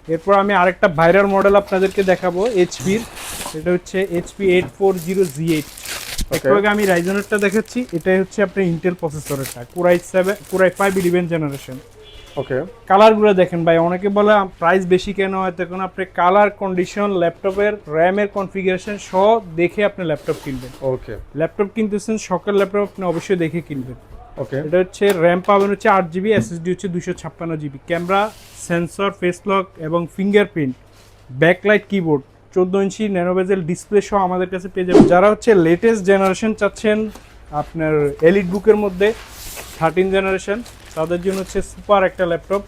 এরপর আমি আরেকটা ভাইরাল মডেল আপনাদেরকে দেখাবো এইচপির। এটা হচ্ছে এইচপি 840Z8। একটু আগে আমি রাইজেনেরটা দেখাচ্ছি, এটাই হচ্ছে আপনার ইন্টেল প্রসেসরেরটা, কোরাই 5 11 জেনারেশন। ওকে, কালারগুলো দেখেন ভাই, অনেকে বলে প্রাইস বেশি কেন হয়, তখন আপনি কালার, কন্ডিশন, ল্যাপটপের র্যামের কনফিগারেশন সহ দেখে আপনি ল্যাপটপ কিনবেন। ওকে, ল্যাপটপ কিনতেছেন, শখের ল্যাপটপ আপনি অবশ্যই দেখে কিনবেন। ওকে, এটা হচ্ছে র্যাম পাবেন হচ্ছে 8 GB, এসএসডি হচ্ছে 256 GB, camera, sensor, face lock এবং ফিঙ্গারপ্রিন্ট, ব্যাকলাইট কিবোর্ড, 14 ইঞ্চি ন্যানোবেজেল ডিসপ্লে সহ আমাদের কাছে পেয়ে যাবেন। যারা হচ্ছে লেটেস্ট জেনারেশন চাচ্ছেন আপনার এলিট বুকের মধ্যে 13 জেনারেশন, তাদের জন্য হচ্ছে সুপার একটা ল্যাপটপ।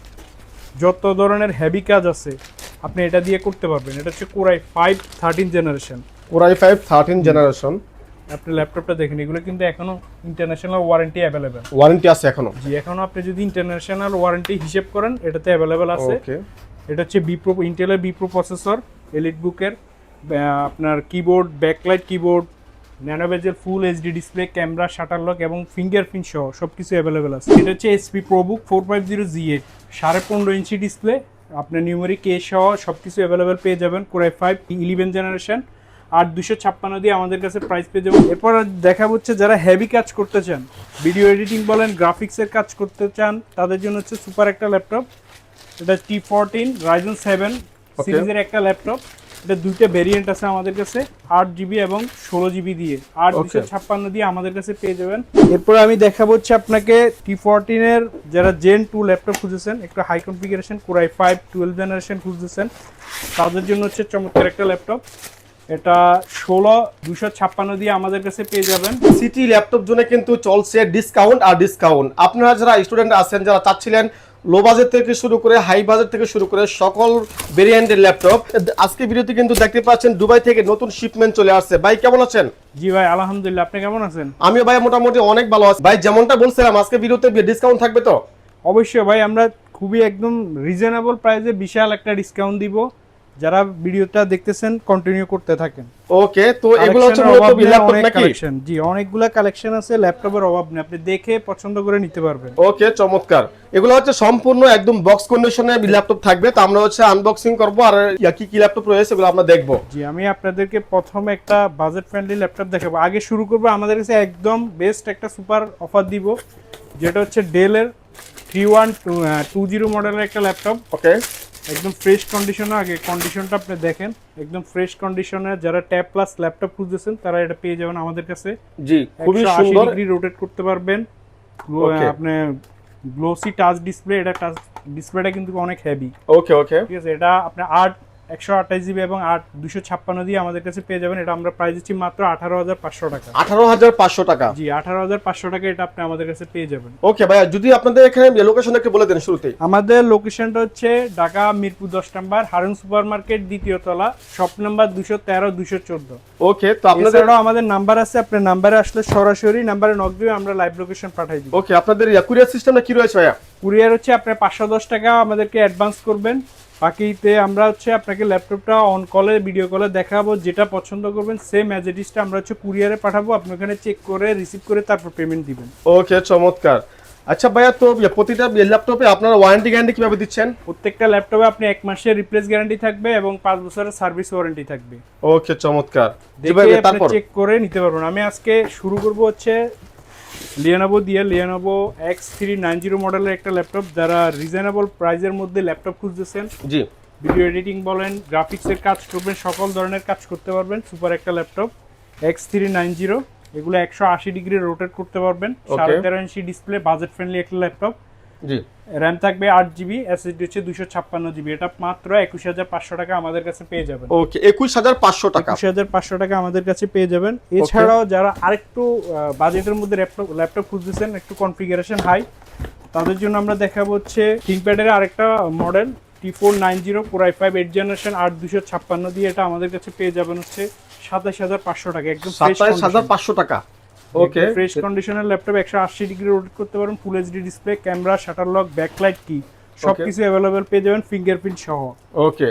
যত ধরনের হেভি কাজ আছে আপনি এটা দিয়ে করতে পারবেন। এটা হচ্ছে কোরাই 5 13 জেনারেশন। Core i 5 13 generation. আপনি ল্যাপটপটা দেখেন, এগুলো কিন্তু এখনো ইন্টারন্যাশনাল ওয়ারেন্টি অ্যাভেলেবেল। ওয়ারেন্টি আছে এখনো? জি, এখনো আপনি যদি ইন্টারন্যাশনাল ওয়ারেন্টি হিসেব করেন এটাতে অ্যাভেলেবেল আছে। ওকে, এটা হচ্ছে ইন্টেলের বি প্রো প্রসেসর, এলিট বুকের। আপনার কিবোর্ড, ব্যাকলাইট কিবোর্ড, ন্যানোবেজেল ফুল HD display, camera, shutter lock এবং ফিঙ্গারপ্রিন্ট সহ সব কিছু অ্যাভেলেবেল আছে। এটা হচ্ছে SP ProBook 450Z8, 15.5 inch display, আপনার নিউমেরিক কে সহ সব কিছু অ্যাভেলেবেল পেয়ে যাবেন। কোরাই 5 11 জেনারেশন, 8256 দিয়ে আমাদের কাছে প্রাইস পেয়ে যাবেন। এরপর দেখা হচ্ছে যারা হেভি কাজ করতে চান, ভিডিও এডিটিং বলেন, গ্রাফিক্সের কাজ করতে চান, তাদের জন্য হচ্ছে সুপার একটা ল্যাপটপ। এটা T14 Ryzen 7 সিরিজের একটা ল্যাপটপ। এটা দুইটা ভেরিয়েন্ট আছে আমাদের কাছে, 8 GB এবং 16 GB দিয়ে, 8256 দিয়ে আমাদের কাছে পেয়ে যাবেন। এরপর আমি দেখাবো হচ্ছে আপনাকে T14 এর যারা Gen 2 ল্যাপটপ খুঁজেছেন, একটু হাই কনফিগারেশন কোরাই 5 12 জেনারেশন খুঁজতেছেন, তাদের জন্য হচ্ছে চমৎকার একটা ল্যাপটপ। এটা 16256 দিয়ে আমাদের কাছে পেয়ে যাবেন। সিটি ল্যাপটপ জন্য কিন্তু চলছে ডিসকাউন্ট আর ডিসকাউন্ট। আপনারা যারা স্টুডেন্ট আছেন, যারা চাচ্ছিলেন লো বাজেট থেকে শুরু করে হাই বাজেট থেকে শুরু করে সকল ভেরিয়েন্টের ল্যাপটপ, আজকে ভিডিওতে কিন্তু দেখতে পাচ্ছেন দুবাই থেকে নতুন শিপমেন্ট চলে আসছে। ভাই কেমন আছেন? জি ভাই, আলহামদুলিল্লাহ, আপনি কেমন আছেন? আমিও ভাই মোটামুটি অনেক ভালো আছি। ভাই যেমনটা বলছিলাম আজকে ভিডিওতে ডিসকাউন্ট থাকবে তো? অবশ্যই ভাই, আমরা খুবই একদম রিজনেবল প্রাইসে বিশাল একটা ডিসকাউন্ট দিব। যারা ভিডিওটা দেখতেছেন কন্টিনিউ করতে থাকেন। ওকে, তো এগুলো হচ্ছে মূলত ল্যাপটপ নাকি? জি, অনেকগুলা কালেকশন আছে, ল্যাপটপের অভাব নেই, আপনি দেখে পছন্দ করে নিতে পারবেন। ওকে, চমৎকার। এগুলো হচ্ছে সম্পূর্ণ একদম বক্স কন্ডিশনে ল্যাপটপ থাকবে। তো আমরা হচ্ছে আনবক্সিং করব আর কি কি ল্যাপটপ রয়েছে এগুলো আমরা দেখব। জি, আমি আপনাদেরকে প্রথমে একটা বাজেট ফ্রেন্ডলি ল্যাপটপ দেখাবো। আগে শুরু করব, আমাদের কাছে একদম বেস্ট একটা সুপার অফার দিব, যেটা হচ্ছে ডেলের 3120 মডেলের একটা ল্যাপটপ। ওকে, একদম ফ্রেশ কন্ডিশনে, আগে কন্ডিশনটা আপনি দেখেন, একদম ফ্রেশ কন্ডিশনে। যারা ট্যাব প্লাস ল্যাপটপ খুঁজতেছেন তারা এটা পেয়ে যাবেন আমাদের কাছে। জি, খুবই 180 সুন্দর। ডিগ্রি রোটেট করতে পারবেন। আপনি গ্লোসি টাচ ডিসপ্লে, এটা টাচ ডিসপ্লেটা কিন্তু অনেক হেভি। ওকে, ওকে, ঠিক আছে, এটা আপনি 128 GB এবং 8256 দিয়ে আমাদের কাছে পেয়ে যাবেন। এটা আমরা প্রাইস দিচ্ছি মাত্র 18,500 টাকা। 18,500 টাকা? জি, 18,500 টাকা এটা আপনি আমাদের কাছে পেয়ে যাবেন। ওকে ভাইয়া, যদি আপনাদের এখানে লোকেশনটা একটু বলে দেন শুরুতেই। আমাদের লোকেশনটা হচ্ছে ঢাকা মিরপুর 10 নম্বর, হারুন সুপার মার্কেট, দ্বিতীয় তলা, শপ নাম্বার 213 214। ওকে, তো আপনাদের আমাদের নাম্বার আছে, আপনার নাম্বারে আসলে সরাসরি নাম্বারে নক দিয়ে আমরা লাইভ লোকেশন পাঠাই দিই। ওকে, আপনাদের কুরিয়ার সিস্টেমটা কি রয়েছে ভাইয়া? কুরিয়ার হচ্ছে আপনার 510 টাকা আমাদেরকে অ্যাডভান্স করবেন, বাকিতে আমরা হচ্ছে আপনাকে ল্যাপটপটা অন কলে, ভিডিও কলে দেখাবো, যেটা পছন্দ করবেন সেম অ্যাজ ইট ইজটা আমরা হচ্ছে কুরিয়ারে পাঠাবো, আপনি ওখানে চেক করে রিসিভ করে তারপর পেমেন্ট দিবেন। ওকে, চমৎকার। আচ্ছা ভাইয়া, তো প্রতিটা ল্যাপটপে আপনারা ওয়ারেন্টি গ্যারান্টি কিভাবে দিচ্ছেন? প্রত্যেকটা ল্যাপটপে আপনি 1 মাসের রিপ্লেস গ্যারান্টি থাকবে এবং 5 বছরের সার্ভিস ওয়ারেন্টি থাকবে। ওকে, চমৎকার। দেখে আপনি চেক করে নিতে পারবেন। আমি আজকে শুরু করব হচ্ছে লিনোভো X390 মডেলের একটা ল্যাপটপ। যারা রিজনেবল প্রাইসের মধ্যে ল্যাপটপ খুঁজতেছেন, জি, ভিডিও এডিটিং বলেন, গ্রাফিক্সের কাজ করবেন, সকল ধরনের কাজ করতে পারবেন, সুপার একটা ল্যাপটপ X390। এগুলো 180 ডিগ্রি রোটেট করতে পারবেন, 13.5 ইঞ্চি ডিসপ্লে, বাজেট ফ্রেন্ডলি একটা ল্যাপটপ। জি, র্যাম থাকবে 8 GB, এসএসডি হচ্ছে 256 GB। এটা মাত্র 21,500 টাকা আমাদের কাছে পেয়ে যাবেন। ওকে, 21,500 টাকা? 21,500 টাকা আমাদের কাছে পেয়ে যাবেন। এছাড়াও যারা আরেকটু বাজেটের মধ্যে ল্যাপটপ খুঁজতেছেন, একটু কনফিগারেশন হাই, তাদের জন্য আমরা দেখাবো হচ্ছে থিংকপ্যাডের আরেকটা মডেল T490 কোরাই 5 8 জেনারেশন, 8256 দিয়ে। এটা আমাদের কাছে পেয়ে যাবেন হচ্ছে 27,500 টাকা, একদম 27,500 টাকা। ওকে, ফ্রেশ কন্ডিশনের ল্যাপটপ, 180 ডিগ্রি রোটেট করতে পারেন, ফুল HD display, camera, shutter lock, backlight কি সবকিছু অ্যাভেলেবেল পেয়ে যাবেন, ফিঙ্গারপ্রিন্ট সহ। ওকে,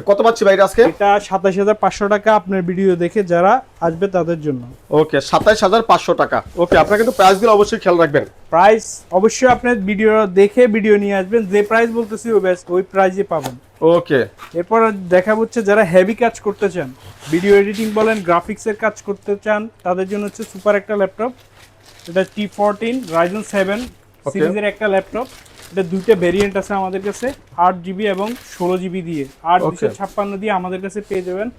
কত পাচ্ছি ভাই আজকে? এটা 27500 টাকা আপনার ভিডিও দেখে যারা আসবে তাদের জন্য। ওকে 27500 টাকা। ওকে আপনারা কিন্তু প্রাইসগুলো অবশ্যই খেয়াল রাখবেন। প্রাইস অবশ্যই আপনার ভিডিও দেখে ভিডিও নিয়ে আসবেন, যে প্রাইস বলতেছি ওই প্রাইসে পাবেন। ওকে এরপর দেখা হচ্ছে যারা হেভি কাজ করতে চান, ভিডিও এডিটিং বলেন, গ্রাফিক্সের কাজ করতে চান, তাদের জন্য হচ্ছে সুপার একটা ল্যাপটপ। এটা T14 Ryzen 7 সিরিজের একটা ল্যাপটপ। এটা দুইটা ভেরিয়েন্ট আছে আমাদের কাছে, 8GB এবং 16GB দিয়ে। 8256 দিয়ে আমাদের কাছে পেয়ে যাবেন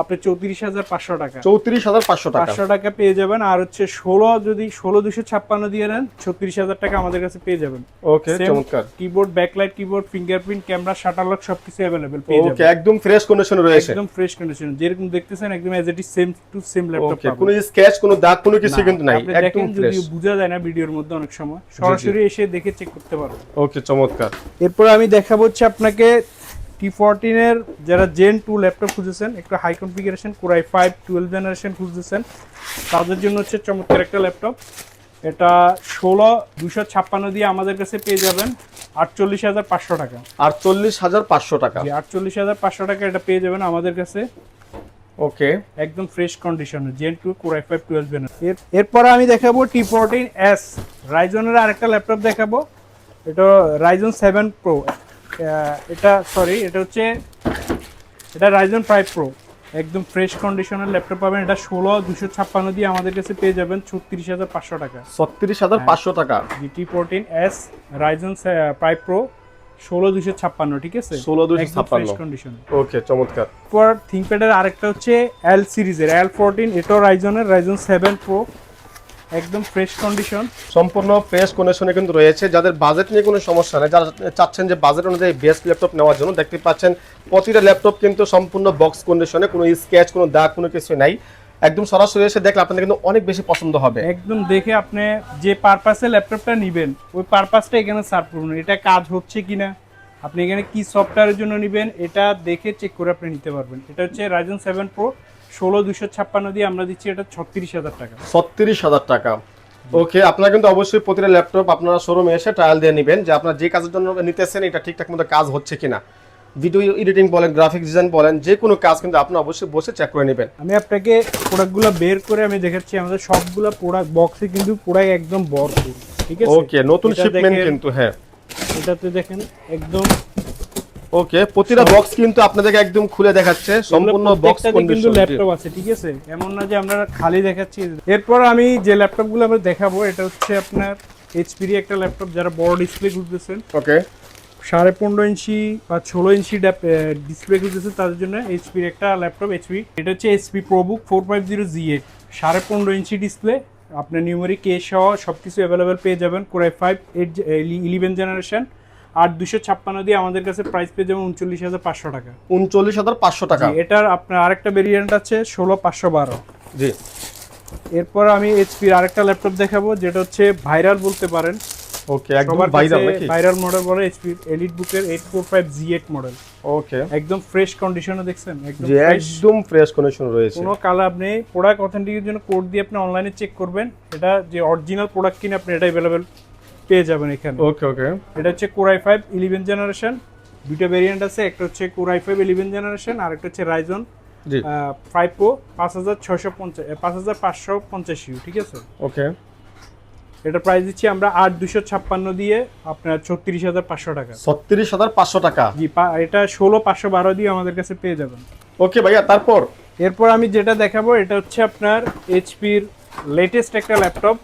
আপনি 34500 টাকা। 34500 টাকা 500 টাকা পেয়ে যাবেন। আর হচ্ছে 16256 দিয়ে নেন 36000 টাকা আমাদের কাছে পেয়ে যাবেন। ওকে চমৎকার। Keyboard, backlight keyboard, fingerprint, camera, shutter lock সবকিছু अवेलेबल পেয়ে যাবেন। ওকে একদম ফ্রেশ কন্ডিশনে রয়েছে। একদম ফ্রেশ কন্ডিশন, যেরকম দেখতেছেন একদম as it is same to same laptop ওকে পাবেন। কোনো স্ক্র্যাচ কোনো দাগ কোনো কিছু কিন্তু নাই, আপনি একদম দেখেন ফ্রেশ। যদি বোঝা যায় না ভিডিওর মধ্যে অনেক সময়, সরাসরি এসে দেখে চেক করতে পারবেন। ওকে চমৎকার। এরপর আমি দেখাবো হচ্ছে আপনাকে T14 এর যারা Gen 2 ল্যাপটপ খুঁজেছেন, একটু high configuration Core i5 12 generation খুঁজতেছেন, তাদের জন্য হচ্ছে চমৎকার একটা ল্যাপটপ। এটা 16256 দিয়ে আমাদের কাছে পেয়ে যাবেন 48500 টাকা। 48500 টাকা। 48500 টাকা এটা পেয়ে যাবেন আমাদের কাছে ওকে একদম ফ্রেশ কন্ডিশনে Gen 2 Core i5 12 জেনারেশন। এরপর আমি দেখাবো T14S রাইজনের আরেকটা ল্যাপটপ দেখাবো। এটা Ryzen 7 Pro, এটা Ryzen 5 Pro, একদম ফ্রেশ কন্ডিশনের ল্যাপটপ পাবেন। এটা 16256 দিয়ে আমাদের কাছে পেয়ে যাবেন 36500 টাকা। 36500 টাকা। T14S Ryzen 5 Pro 16256, ঠিক আছে? 16256 ফ্রেশ কন্ডিশন। ওকে চমৎকার। পর থিংকপ্যাডের আরেকটা হচ্ছে L সিরিজের L14, এটাও Ryzen 7 Pro, একদম ফ্রেশ কন্ডিশন, সম্পূর্ণ ফ্রেশ কন্ডিশনে কিন্তু রয়েছে। যাদের বাজেট নিয়ে কোনো সমস্যা নেই, যারা চাচ্ছেন যে বাজেট অনুযায়ী বেস্ট ল্যাপটপ নেওয়ার জন্য, দেখতে পাচ্ছেন প্রতিটা ল্যাপটপ কিন্তু সম্পূর্ণ বক্স কন্ডিশনে, কোনো স্ক্র্যাচ কোনো দাগ কোনো কিছু নাই। একদম সরাসরি এসে দেখলে আপনাদের কিন্তু অনেক বেশি পছন্দ হবে। একদম দেখে আপনি যে পারপাসে ল্যাপটপটা নেবেন ওই পারপাসটা এখানে সার্ভ করুন, এটা কাজ হচ্ছে কিনা, আপনি এখানে কি সফটওয়্যারের জন্য নেবেন এটা দেখে চেক করে আপনি নিতে পারবেন। এটা হচ্ছে Ryzen 7 Pro 16256 দিয়ে আমরা দিচ্ছি এটা 36000 টাকা। 36000 টাকা। ওকে আপনারা কিন্তু অবশ্যই প্রতিটা ল্যাপটপ আপনারা শোরুমে এসে ট্রায়াল দিয়ে নেবেন, যে আপনারা যে কাজের জন্য নিতেছেন এটা ঠিকঠাক মতো কাজ হচ্ছে কিনা। ভিডিও এডিটিং বলেন, গ্রাফিক্স ডিজাইন বলেন, যে কোনো কাজ কিন্তু আপনি অবশ্যই বসে চেক করে নেবেন। আমি আপনাকে প্রোডাক্টগুলো বের করে আমি দেখাচ্ছি। আমাদের সবগুলো প্রোডাক্ট বক্সে কিন্তু প্রোডাক্ট একদম ভরপুর, ঠিক আছে? ওকে নতুন শিপমেন্ট কিন্তু, হ্যাঁ এটাতে দেখেন একদম ওকে প্রতিটা বক্স কিন্তু আপনাদেরকে একদম খুলে দেখাচ্ছে, সম্পূর্ণ বক্স কিন্তু কন্ডিশন ল্যাপটপ আছে, ঠিক আছে? এমন না যে আমরা খালি দেখাচ্ছি। এরপর আমি যে ল্যাপটপগুলো আমরা দেখাবো এটা হচ্ছে আপনার HP এর একটা ল্যাপটপ, যারা বড় ডিসপ্লে খুঁজতেছেন, ওকে 15.5 ইঞ্চি বা 16 ইঞ্চি ডিসপ্লে খুঁজতেছেন, তাদের জন্য HP এর একটা ল্যাপটপ। এটা হচ্ছে HP ProBook 450Z8, 15.5 inch display, আপনার নিউমেরিক কেস সহ সবকিছু অ্যাভেলেবেল পেয়ে যাবেন। Core i5 11 জেনারেশন 8256 দিয়ে আমাদের কাছে প্রাইস পেয়ে যাবেন 39500 টাকা। 39500 টাকা। এটার আপনার আরেকটা ভেরিয়েন্ট আছে 16512। জি এরপর আমি HP এর আরেকটা ল্যাপটপ দেখাবো, যেটা হচ্ছে ভাইরাল বলতে পারেন। ওকে একদম ভাইরাল নাকি? ভাইরাল মডেল বলে HP EliteBook এর 845Z8 মডেল। ওকে একদম ফ্রেশ কন্ডিশনে দেখছেন, একদম জি একদম ফ্রেশ কন্ডিশন রয়েছে। কোনো কালার আপনি প্রোডাক্ট অথেন্টিকের জন্য কোড দিয়ে আপনি অনলাইনে চেক করবেন, এটা যে অরিজিনাল প্রোডাক্ট কিনে আপনি এটা अवेलेबल পেয়ে যাবেন এখানে। ওকে ওকে এটা হচ্ছে Core i5 11 জেনারেশন, দুইটা ভেরিয়েন্ট আছে, একটা হচ্ছে Core i5 11 জেনারেশন আর একটা হচ্ছে Ryzen জি 5 Pro 5550, ঠিক আছে? ওকে এটা প্রাইস দিচ্ছি আমরা 8256 দিয়ে আপনার 36500 টাকা। 36500 টাকা। জি এটা 16512 দিয়ে আমাদের কাছে পেয়ে যাবেন। ওকে ভাইয়া তারপর এরপর আমি যেটা দেখাবো এটা হচ্ছে আপনার HP এর লেটেস্ট একটা ল্যাপটপ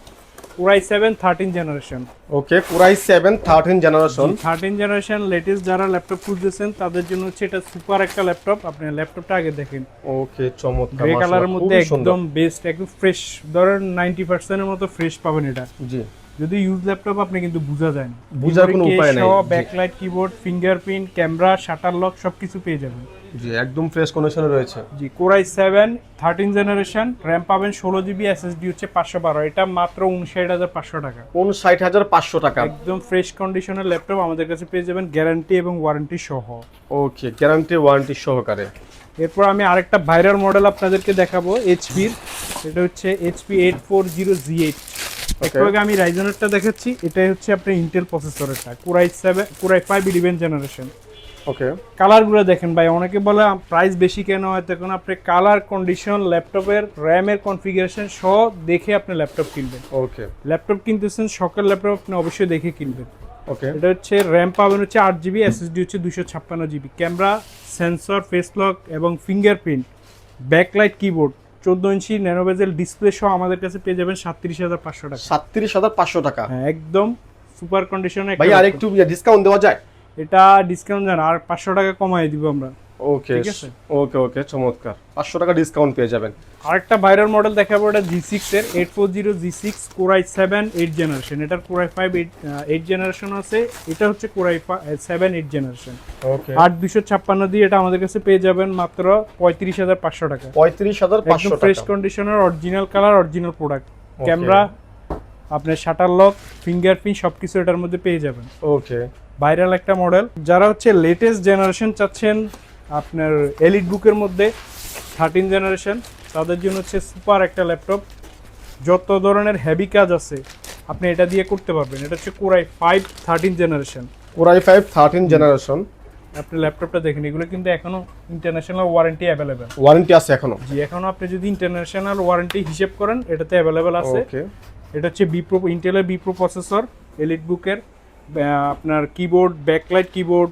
Core i7 13 জেনারেশন। ওকে Core i7 13 generation. 13 generation latest যারা ল্যাপটপ খুঁজতেছেন তাদের জন্য হচ্ছে এটা সুপার একটা ল্যাপটপ। আপনি ল্যাপটপটা আগে দেখেন, ওকে চমৎকার, গ্রে কালারের মধ্যে খুবই সুন্দর। একদম বেস্ট, একদম ফ্রেশ, ধরেন 90% এর মতো ফ্রেশ পাবেন এটা। জি যদি ইউজ ল্যাপটপ আপনি কিন্তু বোঝা যায় না, বোঝার কোনো উপায় নাই। Backlight keyboard, fingerprint, camera, shutter lock সবকিছু পেয়ে যাবেন। জি একদম ফ্রেশ কন্ডিশনে রয়েছে। জি Core i7 13 জেনারেশন, RAM পাবেন 16GB, SSD হচ্ছে 512, এটা মাত্র 59500 টাকা। 59500 টাকা। একদম ফ্রেশ কন্ডিশনের ল্যাপটপ আমাদের কাছে পেয়ে যাবেন গ্যারান্টি এবং ওয়ারেন্টি সহ। ওকে গ্যারান্টি ওয়ারেন্টি সহকারে। এরপর আমি আরেকটা ভাইরাল মডেল আপনাদেরকে দেখাবো HP এর, এটা হচ্ছে HP 840Z8। একটু আগে আমি রাইজেনেরটা দেখাচ্ছি, এটাই হচ্ছে আপনার ইন্টেল প্রসেসরেরটা Core i5 11 জেনারেশন। ওকে, কালারগুলো দেখেন ভাই, অনেকে বলে প্রাইস বেশি কেন হয়, তখন আপনি কালার কন্ডিশন ল্যাপটপের র্যামের কনফিগারেশন সহ দেখে আপনি ল্যাপটপ কিনবেন। ওকে, ল্যাপটপ কিনতেছেন, সকল ল্যাপটপ আপনি অবশ্যই দেখে কিনবেন। ওকে, এটা হচ্ছে র্যাম পাবেন হচ্ছে 8 জিবি, এসএসডি হচ্ছে 256 GB, camera, sensor, face lock এবং ফিঙ্গারপ্রিন্ট, ব্যাকলাইট কিবোর্ড, 14 ইঞ্চি ন্যানোবেজেল ডিসপ্লে সহ আমাদের কাছে পেয়ে যাবেন 37,500 টাকা। 37,500 টাকা। হ্যাঁ, একদম সুপার কন্ডিশনে। ভাই আর একটু ডিসকাউন্ট দেওয়া যায়? এটা ডিসকাউন্ট জান আর 500 টাকা কমাই দিব আমরা। ওকে, ঠিক আছে। ওকে, ওকে, চমৎকার, 500 টাকা ডিসকাউন্ট পেয়ে যাবেন। আরেকটা ভাইরাল মডেল দেখাবো, এটা G6 এর 840 G6 Core i7 8 জেনারেশন। এটার Core i5 8 জেনারেশন আছে, এটা হচ্ছে Core i7 8 জেনারেশন। ওকে, 8256 দিয়ে এটা আমাদের কাছে পেয়ে যাবেন মাত্র 35,500 টাকা। 35,500 টাকা। Fresh conditioner, original colour, original product, camera, আপনার শাটার লক, ফিঙ্গারপ্রিন্ট সবকিছু এটার মধ্যে পেয়ে যাবেন। ওকে, ভাইরাল একটা মডেল। যারা হচ্ছে লেটেস্ট জেনারেশন চাচ্ছেন আপনার এলিট বুকের মধ্যে 13 জেনারেশন, তাদের জন্য হচ্ছে সুপার একটা ল্যাপটপ। যত ধরনের হেভি কাজ আছে আপনি এটা দিয়ে করতে পারবেন। এটা হচ্ছে Core i5 13 generation. Core i5 13 generation. আপনি ল্যাপটপটা দেখেন, এগুলো কিন্তু এখনো ইন্টারন্যাশনাল ওয়ারেন্টি অ্যাভেলেবেল। ওয়ারেন্টি আছে এখনো? জি, এখনো আপনি যদি ইন্টারন্যাশনাল ওয়ারেন্টি হিসেব করেন এটাতে অ্যাভেলেবেল আছে। ওকে, এটা হচ্ছে ইন্টেলের বি প্রো প্রসেসর, এলিট বুকের আপনার কিবোর্ড, ব্যাকলাইট কিবোর্ড,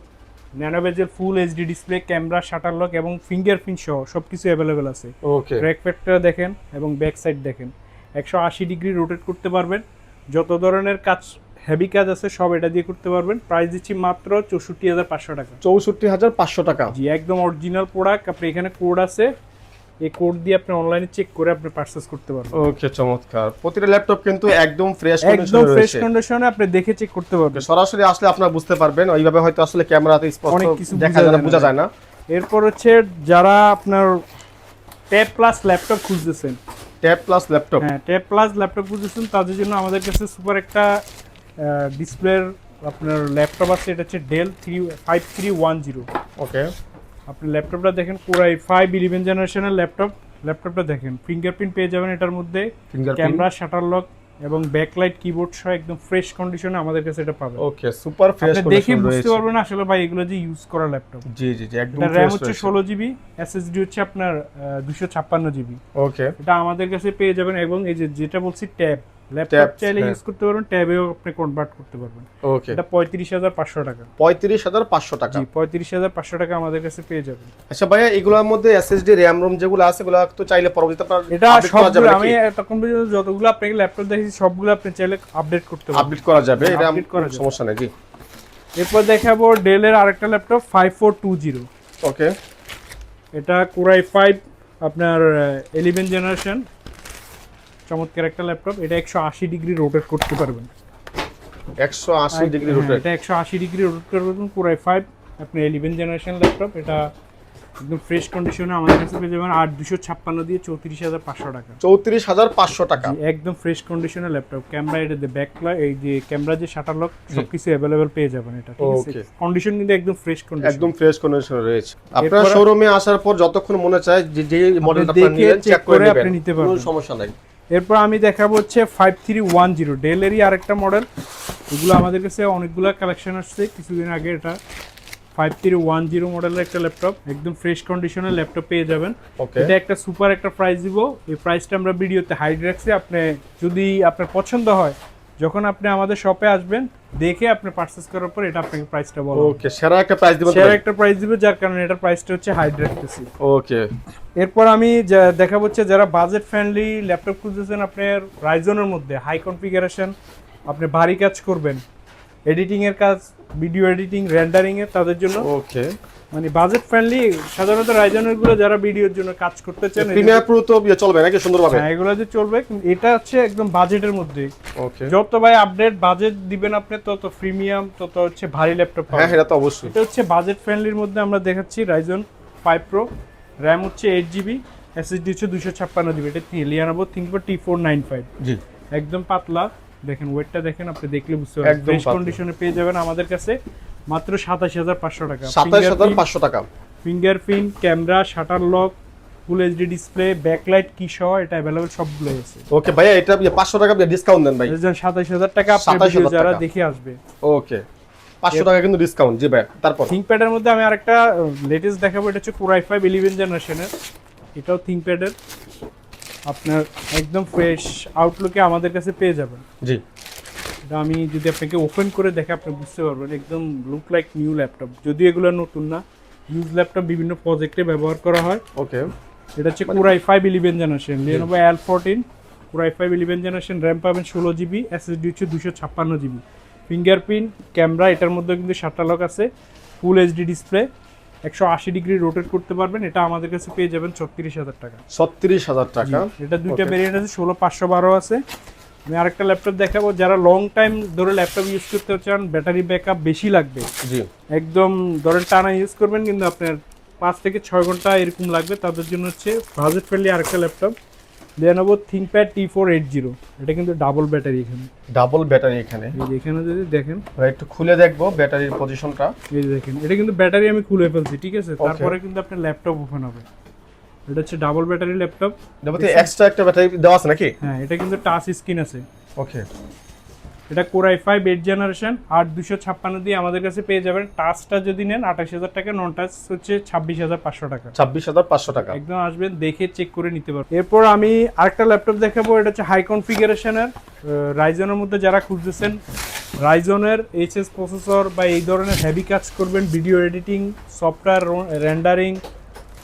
ন্যানোবেজের full HD display, camera, shutter lock এবং ফিঙ্গারপ্রিন্ট সহ সবকিছু অ্যাভেলেবেল আছে। ওকে, ব্যাক প্যাকটা দেখেন এবং ব্যাক সাইড দেখেন, 180 ডিগ্রি রোটেট করতে পারবেন। যত ধরনের কাজ হেভি কাজ আছে সব এটা দিয়ে করতে পারবেন। প্রাইস দিচ্ছি মাত্র 64,500 টাকা। 64,500 টাকা। জি, একদম অরিজিনাল প্রোডাক্ট। আপনি এখানে কোড আছে, এই কোড দিয়ে আপনি অনলাইনে চেক করে আপনি পারচেজ করতে পারবেন। ওকে, চমৎকার। প্রতিটা ল্যাপটপ কিন্তু একদম ফ্রেশ একদম কন্ডিশনে ফ্রেশ রয়েছে। কন্ডিশনে আপনি দেখে চেক করতে পারবেন। সরাসরি আসলে আপনারা বুঝতে পারবেন, ওইভাবে হয়তো আসলে ক্যামেরাতে স্পষ্ট অনেক কিছু দেখা যায় না, বোঝা যায় না। এরপর হচ্ছে যারা আপনার ট্যাব প্লাস ল্যাপটপ খুঁজতেছেন, ট্যাব প্লাস ল্যাপটপ। হ্যাঁ, ট্যাব প্লাস ল্যাপটপ খুঁজতেছেন, তাদের জন্য আমাদের কাছে সুপার একটা ডিসপ্লের আপনার ল্যাপটপ আছে। এটা হচ্ছে ডেল 5310। ওকে, আপনি ল্যাপটপটা দেখেন, Core i5 11 জেনারেশনের ল্যাপটপটা দেখেন, ফিঙ্গারপ্রিন্ট পেয়ে যাবেন এটার মধ্যে, ক্যামেরা, শাটার লক এবং ব্যাকলাইট কিবোর্ড সহ একদম ফ্রেশ কন্ডিশনে আমাদের কাছে এটা পাবেন। ওকে, সুপার ফ্রেশ আপনি দেখে কন্ডিশন বুঝতে রয়েছে। পারবেন আসলে ভাই এগুলো যে ইউজ করা ল্যাপটপ। জি, জি, জি, একদম এটা ফ্রেশ RAM হচ্ছে রয়েছে। 16 জিবি, এসএসডি হচ্ছে আপনার 256 জিবি। ওকে, এটা আমাদের কাছে পেয়ে যাবেন। এবং এই যে যেটা বলছি ট্যাব, ল্যাপটপ ট্যাব, চাইলে হ্যাঁ। ইউজ করতে পারবেন, ট্যাবেও আপনি কনভার্ট করতে পারবেন। ওকে, এটা 35,500 টাকা। 35,500 টাকা। জি, 35,500 টাকা আমাদের কাছে পেয়ে যাবেন। আচ্ছা ভাইয়া, এগুলোর মধ্যে এসএসডি র্যাম রোম যেগুলো আছে এগুলো তো চাইলে পরবর্তীতে আপনার এটা আপডেট করা যাবে সবগুলো আমি নাকি? তখন পর্যন্ত যতগুলো আপনাকে ল্যাপটপ দেখেছি সবগুলো আপনি চাইলে আপডেট করতে পারবেন। আপডেট করা যাবে, এটা আপডেট করা যাবে। সমস্যা নেই। জি, এরপর দেখাবো ডেলের আরেকটা ল্যাপটপ 5420। ওকে, এটা Core i5 আপনার 11 জেনারেশন, চমৎকার একটা ল্যাপটপ। এটা 180 ডিগ্রি রোটেট করতে পারবেন। 180 ডিগ্রি হ্যাঁ, রোটেট। এটা 180 ডিগ্রি রোটেট করতে পারবেন। Core i5 আপনি 11 জেনারেশন ল্যাপটপ। এটা একদম ফ্রেশ কন্ডিশনে আমাদের কাছে পেয়ে যাবেন 8256 দিয়ে 34,500 টাকা। 34,500 টাকা। জি, একদম ফ্রেশ কন্ডিশনের ল্যাপটপ। ক্যামেরা, এটা যে ব্যাকলাইট, এই যে ক্যামেরা, যে শাটার লক সবকিছু अवेलेबल পেয়ে যাবেন এটা। ঠিক আছে, Okay. কন্ডিশন কিন্তু একদম ফ্রেশ কন্ডিশন। একদম ফ্রেশ কন্ডিশনে রয়েছে। আপনার এরপরে- শোরুমে আসার পর যতক্ষণ মনে চায় যে মডেলটা দেখে আপনি নিলেন check চেক করে করে আপনি নেবেন, নিতে কোনো পারবেন। সমস্যা নাই। এরপর আমি দেখাবো হচ্ছে 5310, ডেলেরই আরেকটা মডেল। এগুলো আমাদের কাছে অনেকগুলো কালেকশন আসছে কিছুদিন আগে। এটা 5310 মডেলের একটা ল্যাপটপ, একদম ফ্রেশ কন্ডিশনের ল্যাপটপ পেয়ে যাবেন। ওকে, এটা একটা সুপার একটা প্রাইস দিব। এই প্রাইসটা আমরা ভিডিওতে হাইড রাখছি। আপনি যদি আপনার পছন্দ হয়, যখন আপনি আমাদের শপে আসবেন দেখে আপনি পারচেজ করার পর এটা আপনাকে প্রাইসটা বলবো। ওকে, সেরা একটা প্রাইস দিবেন। সেরা একটা প্রাইস দিব, যার কারণে এটার প্রাইসটা হচ্ছে হাইড রাখতেছি। ওকে, এরপর আমি দেখাবো হচ্ছে যারা বাজেট ফ্রেন্ডলি ল্যাপটপ খুঁজতেছেন, আপনার রাইজনের মধ্যে হাই কনফিগারেশন, আপনি ভারী কাজ করবেন, এডিটিং এর কাজ, ভিডিও এডিটিং, রেন্ডারিং এর, তাদের জন্য ওকে। মানে বাজেট ফ্রেন্ডলি। সাধারণত রাইজনের গুলো যারা ভিডিওর জন্য কাজ করতে চান, প্রিমিয়ার প্রো তো চলবে নাকি সুন্দরভাবে? হ্যাঁ, এগুলো যে চলবে, কিন্তু এটা হচ্ছে একদম বাজেটের মধ্যে। ওকে, যত ভাই আপডেট বাজেট দিবেন আপনি, তত প্রিমিয়াম, তত হচ্ছে ভারী ল্যাপটপ হ্যাঁ, পাবেন। এটা তো অবশ্যই। এটা হচ্ছে বাজেট ফ্রেন্ডলির মধ্যে আমরা দেখাচ্ছি রাইজন 5 প্রো, র্যাম হচ্ছে 8 জিবি, এসএসডি হচ্ছে 256 জিবি। এটা Lenovo ThinkPad T495। জি, একদম পাতলা, দেখেন ওয়েটটা দেখেন, আপনি দেখলে বুঝতে একদম পারবেন। ফ্রেশ পাতলা। কন্ডিশনে পেয়ে যাবেন আমাদের কাছে মাত্র 27,500 টাকা। 27,500 টাকা। Fingerprint, camera, shutter lock, full HD display, backlight কি সহ এটা अवेलेबल সবগুলো আছে। ওকে ভাইয়া, এটা 500 টাকা ডিসকাউন্ট দেন ভাই। 27,000 টাকা আপনার 27,000 ভিডিও যারা টাকা। দেখে আসবে। ওকে, 500 টাকা কিন্তু ডিসকাউন্ট। জি ভাই, তারপর থিংকপ্যাডের মধ্যে আমি আরেকটা লেটেস্ট দেখাবো, এটা হচ্ছে Core i5 11 জেনারেশনের। এটাও থিংকপ্যাডের, আপনার একদম ফ্রেশ আউটলুকে আমাদের কাছে পেয়ে যাবেন। জি, এটা আমি যদি আপনাকে ওপেন করে দেখে আপনি বুঝতে পারবেন একদম লুক লাইক নিউ ল্যাপটপ, যদিও এগুলো নতুন না, ইউজ ল্যাপটপ বিভিন্ন প্রজেক্টে ব্যবহার করা হয়। ওকে। এটা হচ্ছে Core i5 11 generation, Lenovo L14 Core i5 11 generation, RAM পাবেন 16 জিবি, এসএসডি হচ্ছে 256 জিবি, ফিঙ্গারপ্রিন্ট ক্যামেরা, এটার মধ্যে কিন্তু শাটার লক আছে, ফুল এইচডি ডিসপ্লে, 180 ডিগ্রি রোটেট করতে পারবেন। এটা আমাদের কাছে পেয়ে যাবেন 36,000 টাকা। 36,000 টাকা। এটা দুইটা Okay. ভেরিয়েন্ট আছে, 16512 আছে। আমি আরেকটা ল্যাপটপ দেখাবো, যারা লং টাইম ধরে ল্যাপটপ ইউজ করতে চান, ব্যাটারি ব্যাকআপ বেশি লাগবে, জি, একদম ধরেন টানা ইউজ করবেন কিন্তু আপনার 5 থেকে 6 ঘন্টা এরকম লাগবে, তাদের জন্য হচ্ছে বাজেট ফ্রেন্ডলি আরেকটা ল্যাপটপ Lenovo ThinkPad T480। এটা কিন্তু ডাবল ব্যাটারি, এখানে ডাবল ব্যাটারি এখানে। এই যে এখানে যদি দেখেন, ভাই একটু খুলে দেখবো ব্যাটারির পজিশনটা। এই যে দেখেন, এটা কিন্তু ব্যাটারি আমি খুলে ফেলছি, ঠিক আছে? তারপরে কিন্তু আপনার ল্যাপটপ ওপেন হবে। এটা হচ্ছে ডাবল ব্যাটারি ল্যাপটপ, এর মধ্যে এক্সট্রা একটা ব্যাটারি দেওয়া আছে নাকি? হ্যাঁ এটা কিন্তু টাচ স্ক্রিন আছে। ওকে। এটা Core i5 8 জেনারেশন, 8256 দিয়ে আমাদের কাছে পেয়ে যাবেন। টাচটা যদি নেন 28,000 টাকা, নন টাচ হচ্ছে 26,500 টাকা। 26,500 টাকা। একদম আসবেন, দেখে চেক করে নিতে পারবেন। এরপর আমি আরেকটা ল্যাপটপ দেখাবো, এটা হচ্ছে হাই কনফিগারেশনের রাইজনের মধ্যে যারা খুঁজতেছেন, রাইজনের এইচএস প্রসেসর বা এই ধরনের হেভি কাজ করবেন, ভিডিও এডিটিং, সফটওয়্যার রেন্ডারিং,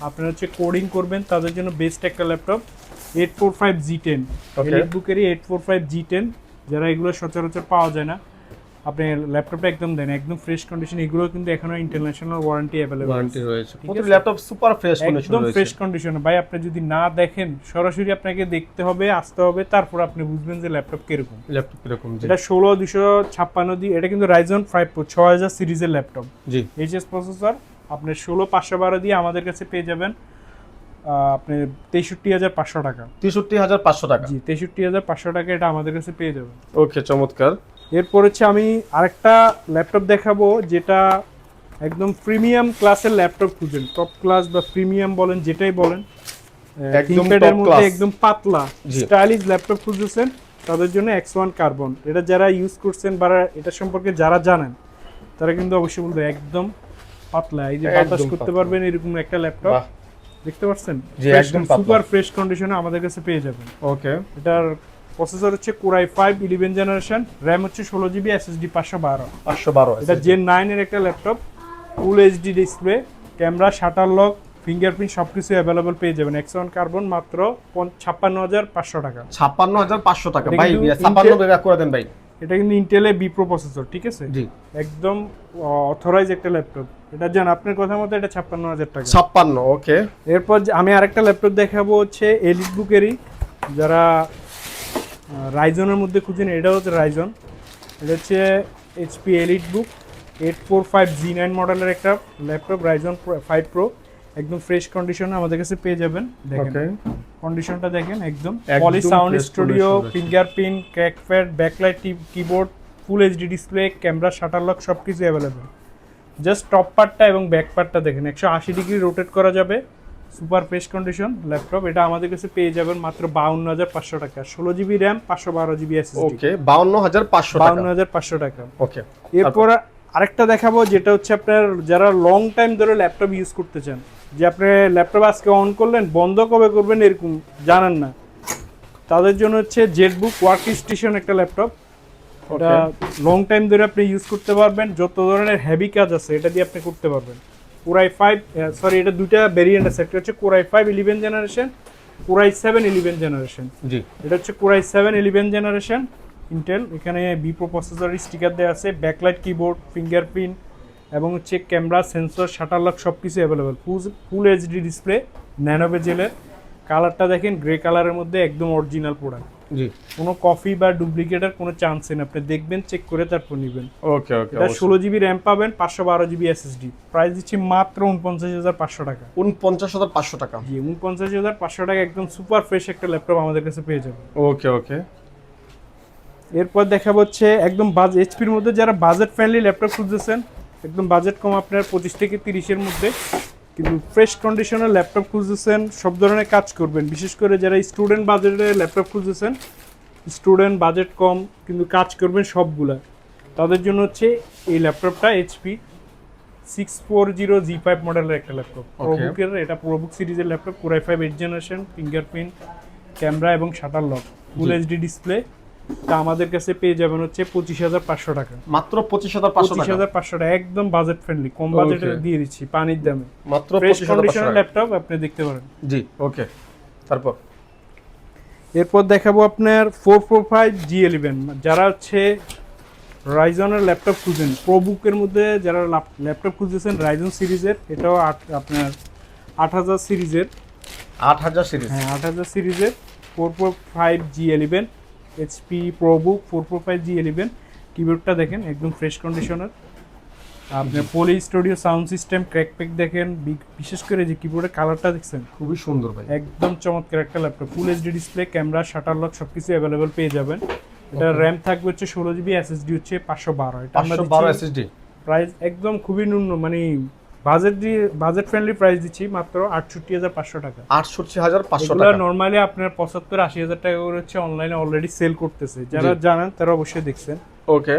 আপনারা হচ্ছে কোডিং করবেন, তাদের জন্য বেস্ট একটা ল্যাপটপ 845 G10, এলিটবুকেরই 845 G10, যারা এগুলো সচরাচর পাওয়া যায় না, আপনি ল্যাপটপটা একদম দেন, একদম ফ্রেশ কন্ডিশন। এগুলো কিন্তু এখনো ইন্টারন্যাশনাল ওয়ারেন্টি অ্যাভেলেবল ওয়ারেন্টি রয়েছে। প্রতি ল্যাপটপ সুপার ফ্রেশ কন্ডিশন একদম রয়েছে। ফ্রেশ কন্ডিশনে। ভাই আপনি যদি না দেখেন, সরাসরি আপনাকে দেখতে হবে, আসতে হবে, তারপর আপনি বুঝবেন যে ল্যাপটপ কিরকম। ল্যাপটপ কিরকম? জি, এটা 16256 দিয়ে, এটা কিন্তু Ryzen 5 Pro 6000 সিরিজের ল্যাপটপ, জি, এইচএস প্রসেসর, আপনি 16512 দিয়ে আমাদের কাছে পেয়ে যাবেন আপনি 63,500 টাকা। 63,500 টাকা। জি, 63,500 টাকা এটা আমাদের কাছে পেয়ে যাবেন। ওকে, চমৎকার। এরপর হচ্ছে আমি আরেকটা ল্যাপটপ দেখাবো, যেটা একদম প্রিমিয়াম ক্লাসের ল্যাপটপ খুঁজেন, টপ ক্লাস বা প্রিমিয়াম বলেন, যেটাই বলেন, একদম ThinkPad-এর top মধ্যে class। একদম পাতলা জি। স্টাইলিশ ল্যাপটপ খুঁজতেছেন, তাদের জন্য X1 কার্বন। এটা যারা ইউজ করছেন বা এটা সম্পর্কে যারা জানেন, তারা কিন্তু অবশ্যই বলবে একদম পাতলা, এই যে বাতাস একদম করতে পাতলা। পারবেন এরকম একটা ল্যাপটপ। বাহ, দেখতে পাচ্ছেন? জি, একদম পাতলা। সুপার ফ্রেশ কন্ডিশনে আমাদের কাছে পেয়ে যাবেন। ওকে। এটার প্রসেসর হচ্ছে Core i5 11 জেনারেশন, র্যাম হচ্ছে 16 জিবি, এসএসডি 512। 512 এটা Gen 9 এর একটা ল্যাপটপ, ফুল HD display, camera, shutter lock, fingerprint সবকিছু অ্যাভেলেবল পেয়ে যাবেন। X1 কার্বন মাত্র 56,500 টাকা। 56,500 টাকা। এটা ভাই কিন্তু 56 টাকা করে দেন ভাই। এটা কিন্তু ইন্টেলের বি প্রো প্রসেসর, ঠিক আছে? জি, একদম অথরাইজ একটা ল্যাপটপ। এটা জান আপনার কথা মতো এটা 56,000 টাকা। 56। ওকে। এরপর আমি আরেকটা ল্যাপটপ দেখাবো, হচ্ছে এলিটবুকেরই, যারা রাইজনের মধ্যে খুঁজেন, এটাও হচ্ছে রাইজন। এটা হচ্ছে এইচপি এলিটবুক 845 G9 মডেলের একটা ল্যাপটপ, রাইজন 5 প্রো, একদম ফ্রেশ কন্ডিশনে আমাদের কাছে পেয়ে যাবেন। দেখেন ওকে। কন্ডিশনটা দেখেন, একদম একদম poly sound fresh studio, condition রয়েছে। Fingerprint, trackpad, backlight keyboard, full HD display, camera, shutter lock সবকিছু অ্যাভেলেবেল। জাস্ট টপ পার্টটা এবং ব্যাক পার্টটা দেখেন, 180 ডিগ্রি রোটেট করা যাবে, সুপার ফ্রেশ কন্ডিশন ল্যাপটপ। এটা আমাদের কাছে পেয়ে যাবেন মাত্র 52,500 টাকা, 16 জিবি র্যাম, 512 জিবি এসএসডি। ওকে, 52,500 টাকা। 52,500 টাকা। ওকে। এরপর আরেকটা দেখাবো, যেটা হচ্ছে আপনার যারা লং টাইম ধরে ল্যাপটপ ইউজ করতে চান, যে আপনি ল্যাপটপ আজকে অন করলেন, বন্ধ কবে করবেন এরকম জানেন না, তাদের জন্য হচ্ছে জেটবুক ওয়ার্ক স্টেশন একটা ল্যাপটপ। এটা লং টাইম ধরে আপনি ইউজ করতে পারবেন, যত ধরনের হেভি কাজ আছে এটা দিয়ে আপনি করতে পারবেন। Core i5 সরি, এটা দুইটা ভেরিয়েন্ট আছে, একটা হচ্ছে Core i5 11 generation, Core i7 11 generation. জি, এটা হচ্ছে Core i7 11 জেনারেশন ইন্টেল। এখানে বি প্রো প্রসেসরের স্টিকার দেওয়া আছে, ব্যাকলাইট কিবোর্ড, ফিঙ্গারপ্রিন্ট এবং হচ্ছে ক্যামেরা, সেন্সর, শাটার লক সব কিছু available, full HD display, nano বেজেলের। কালারটা দেখেন গ্রে কালারের মধ্যে, একদম অরিজিনাল প্রোডাক্ট, জি। কোনো কপি বা ডুপ্লিকেটের কোনো চান্স নেই, আপনি দেখবেন, চেক করে তারপর নেবেন। ওকে, ওকে। এটা 16 জিবি র্যাম পাবেন, 512 জিবি এসএসডি, প্রাইস দিচ্ছি মাত্র 49,500 টাকা। 49,500 টাকা। জি, 49,500 টাকা, একদম সুপার ফ্রেশ একটা ল্যাপটপ আমাদের কাছে পেয়ে যাবেন। ওকে, ওকে। এরপর দেখা হচ্ছে একদম এইচপির মধ্যে যারা বাজেট ফ্রেন্ডলি ল্যাপটপ খুঁজতেছেন, একদম বাজেট কম আপনার 25 থেকে 30-এর মধ্যে, কিন্তু ফ্রেশ কন্ডিশনের ল্যাপটপ খুঁজতেছেন, সব ধরনের কাজ করবেন, বিশেষ করে যারা স্টুডেন্ট বাজেটে ল্যাপটপ খুঁজতেছেন, স্টুডেন্ট বাজেট কম কিন্তু কাজ করবেন সবগুলা, তাদের জন্য হচ্ছে এই ল্যাপটপটা এইচপি 640G5 মডেলের একটা ল্যাপটপ। প্রোবুকের এটা প্রোবুক সিরিজের laptop, Core i5 8th generation, fingerprint, camera এবং shutter lock, full HD display. তা আমাদের কাছে পেয়ে যাবেন হচ্ছে 25,500 টাকা। মাত্র 25,500 টাকা। 25,500 টাকা, একদম বাজেট ফ্রেন্ডলি, কম বাজেটে দিয়ে দিচ্ছি পানির দামে। মাত্র ফ্রেশ 25,500 কন্ডিশনের টাকা। ল্যাপটপ আপনি দেখতে পারেন। জি, ওকে। তারপর এরপর দেখাবো আপনার 445G11, যারা হচ্ছে রাইজনের ল্যাপটপ খুঁজেন, প্রোবুকের মধ্যে যারা ল্যাপটপ খুঁজেছেন রাইজন সিরিজের, এটাও আপনার 8000 সিরিজের, 8000 সিরিজ। হ্যাঁ 8000 সিরিজের 445G11 এইচপি প্রোবুক 445G11। কিবোর্ডটা দেখেন একদম ফ্রেশ কন্ডিশনের। আপনার পলি স্টুডিও সাউন্ড সিস্টেম, ক্র্যাকপ্যাক দেখেন, বিশেষ করে যে কিবোর্ডের কালারটা দেখছেন খুবই সুন্দর ভাই, একদম চমৎকার একটা ল্যাপটপ। ফুল HD display, camera, shutter lock সবকিছু অ্যাভেলেবল পেয়ে যাবেন। এটা র্যাম থাকবে হচ্ছে 16GB, এসএসডি হচ্ছে 512। এটা আমরা 512 এসএসডি। প্রাইস একদম খুবই ন্যূনতম, মানে বাজেট ফ্রেন্ডলি প্রাইস দিচ্ছি মাত্র 68,500 টাকা। 68,500 এগুলো টাকা। নরমালি আপনার 75-80,000 টাকা করে হচ্ছে অনলাইনে অলরেডি সেল করতেছে, যারা জানেন তারা অবশ্যই দেখছেন। ওকে।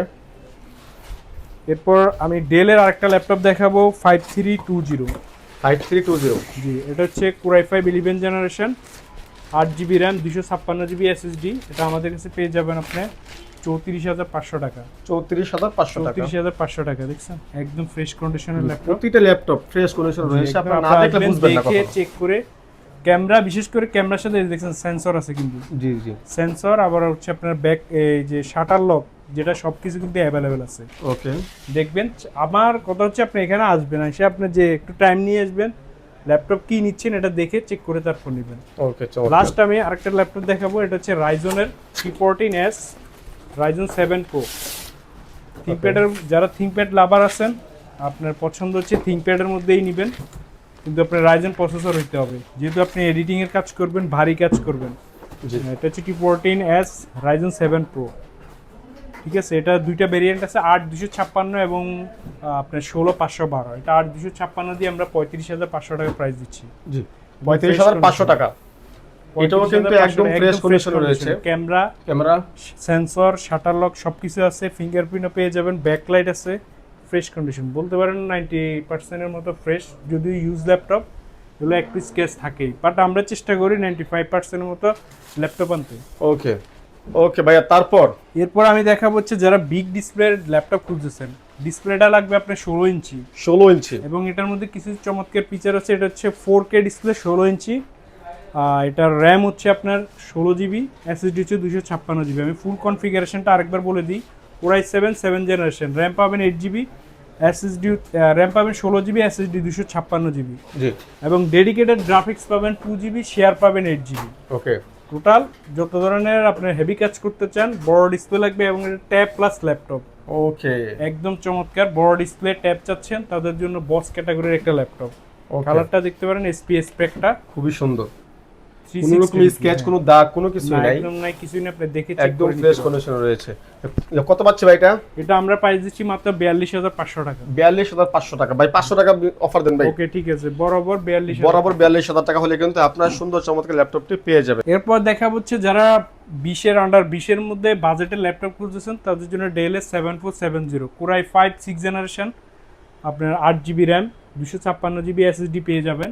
এরপর আমি ডেলের আরেকটা ল্যাপটপ দেখাবো 5320। 5320। জি, এটা হচ্ছে Core i5 11th generation, 8GB RAM, 256GB SSD. এটা আমাদের কাছে পেয়ে যাবেন আপনি 34,500 টাকা। 34,500 টাকা। 34,500 টাকা, দেখছেন একদম ফ্রেশ কন্ডিশনের ল্যাপটপ। প্রতিটা ল্যাপটপ ফ্রেশ কন্ডিশন রয়েছে, আপনারা না দেখলে বুঝবেন না দেখে কখনো। চেক করে ক্যামেরা, বিশেষ করে ক্যামেরার সাথে দেখছেন সেন্সর আছে কিন্তু, জি জি। সেন্সর, আবার হচ্ছে আপনার ব্যাক এই যে শাটার লক, যেটা সবকিছু কিন্তু অ্যাভেলেবেল আছে। ওকে। দেখবেন, আমার কথা হচ্ছে আপনি এখানে আসবেন, এসে আপনি যে একটু টাইম নিয়ে আসবেন, ল্যাপটপ কি নিচ্ছেন এটা দেখে চেক করে তারপর নেবেন। ওকে, চলো। লাস্ট আমি আরেকটা ল্যাপটপ দেখাবো, এটা হচ্ছে রাইজনের T14S রাইজন 7 Pro। থিংকপ্যাডের যারা থিংকপ্যাড লাভার আছেন, আপনার পছন্দ হচ্ছে থিংকপ্যাডের মধ্যেই নেবেন, কিন্তু আপনার রাইজন প্রসেসর হইতে হবে, যেহেতু আপনি এডিটিং এর কাজ করবেন, ভারী কাজ করবেন। জি। এটা হচ্ছে T14S রাইজন 7 Pro। ঠিক আছে, এটা দুইটা ভেরিয়েন্ট আছে, 8,256 এবং আপনার 16,512। এটা 8,256 দিয়ে আমরা 35,500 টাকা প্রাইস দিচ্ছি। জি, 35,500 টাকা। এটাও কিন্তু একদম ফ্রেশ কন্ডিশনে রয়েছে। ক্যামেরা, সেন্সর, শাটার লক সবকিছু আছে, ফিঙ্গারপ্রিন্টও পেয়ে যাবেন, ব্যাকলাইট আছে, ফ্রেশ কন্ডিশন বলতে পারেন 90% এর মতো ফ্রেশ। যদিও ইউজ ল্যাপটপ, এগুলো একটু স্কেচ থাকেই, বাট আমরা চেষ্টা করি 95% এর মতো ল্যাপটপ আনতে। ওকে ওকে ভাইয়া, তারপর এরপর আমি দেখাবো হচ্ছে যারা বিগ ডিসপ্লের ল্যাপটপ খুঁজছেন, ডিসপ্লেটা লাগবে আপনার 16 ইঞ্চি। 16 ইঞ্চি। এবং এটার মধ্যে কিছু চমৎকার ফিচার আছে। এটা হচ্ছে 4K ডিসপ্লে, 16 ইঞ্চি। এটার র্যাম হচ্ছে আপনার 16GB, এসএসডি হচ্ছে 256GB। আমি ফুল কনফিগারেশনটা আরেকবার বলে দিই। Core i7 7th generation, RAM পাবেন 8GB, এসএসডি র্যাম পাবেন 16GB, এসএসডি 256GB। জি। এবং ডেডিকেটেড গ্রাফিক্স পাবেন 2GB, শেয়ার পাবেন 8GB। ওকে। টোটাল যত ধরনের আপনার হেভি কাজ করতে চান, বড় ডিসপ্লে লাগবে এবং এটা ট্যাব প্লাস ল্যাপটপ। ওকে। একদম চমৎকার, বড় ডিসপ্লে ট্যাব চাচ্ছেন তাদের জন্য বস ক্যাটাগরির একটা ল্যাপটপ। কালারটা দেখতে পারেন, এসপিএস স্পেকটা খুবই সুন্দর, কোনো রকম স্কেচ, কোনো দাগ, কোনো কিছু নাই, একদম নাই, কিছুই না, আপনি দেখে চেক একদম করে ফ্রেশ কন্ডিশনে রয়েছে। কত পাচ্ছে ভাই এটা? এটা আমরা প্রাইস দিচ্ছি মাত্র 42,500 টাকা। 42,500 টাকা। ভাই 500 টাকা অফার দেন ভাই। ওকে, ঠিক আছে, বরাবর 42,000। বরাবর 42,000 টাকা হলে কিন্তু আপনার সুন্দর চমৎকার ল্যাপটপটি পেয়ে যাবেন। এরপর দেখা হচ্ছে যারা 20 আন্ডার 20 মধ্যে বাজেটের ল্যাপটপ খুঁজছেন, তাদের জন্য del S 7470 Core i5 6th generation, আপনার 8GB র্যাম, 256GB এসএসডি পেয়ে যাবেন।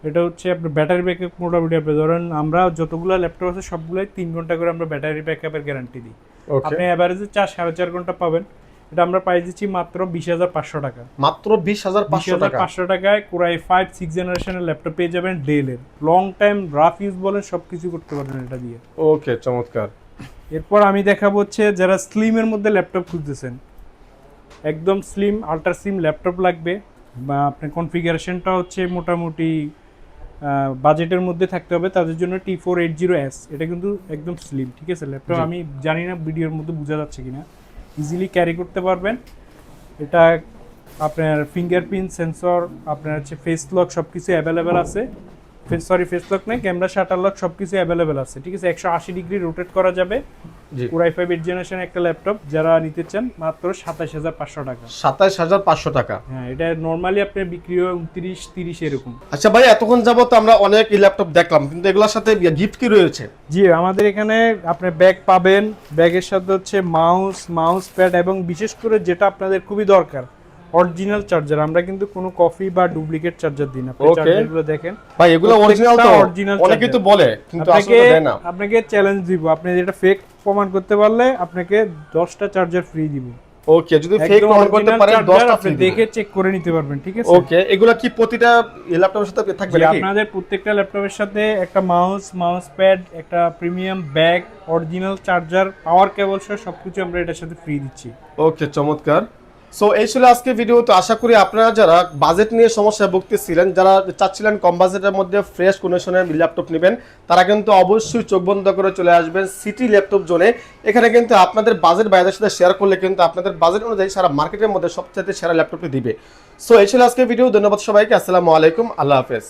এটা হচ্ছে আপনার ব্যাটারি ব্যাকআপ মোটামুটি আপনি ধরেন, আমরা যতগুলো ল্যাপটপ আছে সবগুলোই 3 ঘন্টা করে আমরা ব্যাটারি ব্যাকআপের গ্যারান্টি দিই। আপনি এভারেজে 4-4.5 ঘন্টা পাবেন। এটা আমরা প্রাইস দিচ্ছি মাত্র 20,500 টাকা। মাত্র 20,500 টাকা। 20,500 টাকায় Core i5 6th জেনারেশনের ল্যাপটপ পেয়ে যাবেন ডেলের। লং টাইম রাফ ইউজ বলেন সবকিছু করতে পারবেন এটা দিয়ে। ওকে, চমৎকার। এরপর আমি দেখাবো হচ্ছে যারা স্লিমের মধ্যে ল্যাপটপ খুঁজতেছেন, একদম স্লিম আল্ট্রা স্লিম ল্যাপটপ লাগবে, বা আপনার কনফিগারেশনটা হচ্ছে মোটামুটি বাজেটের মধ্যে থাকতে হবে, তাদের জন্য T480S। এটা কিন্তু একদম স্লিম, ঠিক আছে ল্যাপটপ। আমি জানি না ভিডিওর মধ্যে বোঝা যাচ্ছে কিনা, ইজিলি ক্যারি করতে পারবেন। এটা আপনার ফিঙ্গারপ্রিন্ট সেন্সর, আপনার হচ্ছে ফেস লক সব কিছু অ্যাভেলেবেল আছে। ফেস লক নেই, ক্যামেরা শাটার লক সবকিছু অ্যাভেলেবেল আছে, ঠিক আছে। 180 ডিগ্রি রোটেট করা যাবে। জি Core i5 8th জেনারেশন একটা ল্যাপটপ যারা নিতে চান মাত্র 27500 টাকা। 27500 টাকা। হ্যাঁ, এটা নরমালি আপনার বিক্রি হয় 29-30 এরকম। আচ্ছা ভাই, এতক্ষণ যাবত আমরা অনেক ল্যাপটপ দেখলাম, কিন্তু এগুলোর সাথে গিফট কি রয়েছে? জি, আমাদের এখানে আপনি ব্যাগ পাবেন, ব্যাগের সাথে হচ্ছে মাউস প্যাড এবং বিশেষ করে যেটা আপনাদের খুবই দরকার অরিজিনাল চার্জার। আমরা কিন্তু কোনো কপি বা ডুপ্লিকেট চার্জার দিই না। আপনি Okay. চার্জারগুলো দেখেন ভাই এগুলো অরিজিনাল তো? অরিজিনাল অনেকেই তো বলে, কিন্তু আসলে দেয় না। আপনাকে চ্যালেঞ্জ দিব, আপনি যেটা ফেক প্রমাণ করতে পারলে আপনাকে 10টা চার্জার ফ্রি দিব। ওকে, যদি ফেক প্রমাণ করতে পারেন 10টা আপনি দেখে চেক করে নিতে পারবেন, ঠিক আছে। ওকে, এগুলো কি প্রতিটা ল্যাপটপের সাথে থাকবে জি, নাকি? আপনাদের প্রত্যেকটা ল্যাপটপের সাথে একটা মাউস প্যাড, একটা প্রিমিয়াম ব্যাগ, অরিজিনাল চার্জার, পাওয়ার কেবল সহ সবকিছু আমরা এটার সাথে ফ্রি দিচ্ছি। ওকে, চমৎকার। সো এই ছিল আজকে ভিডিও। তো আশা করি আপনারা যারা বাজেট নিয়ে সমস্যায় ভুগতেছিলেন, যারা চাচ্ছিলেন কম বাজেটের মধ্যে ফ্রেশ কন্ডিশনের ল্যাপটপ নেবেন, তারা কিন্তু অবশ্যই চোখ বন্ধ করে চলে আসবেন সিটি ল্যাপটপ জোনে। এখানে কিন্তু আপনাদের বাজেট বাইরের সাথে শেয়ার করলে কিন্তু আপনাদের বাজেট অনুযায়ী সারা মার্কেটের মধ্যে সবচেয়ে সেরা ল্যাপটপটি দিবে। সো এই ছিল আজকে ভিডিও। ধন্যবাদ সবাইকে। আসসালামু আলাইকুম, আল্লাহ হাফেজ।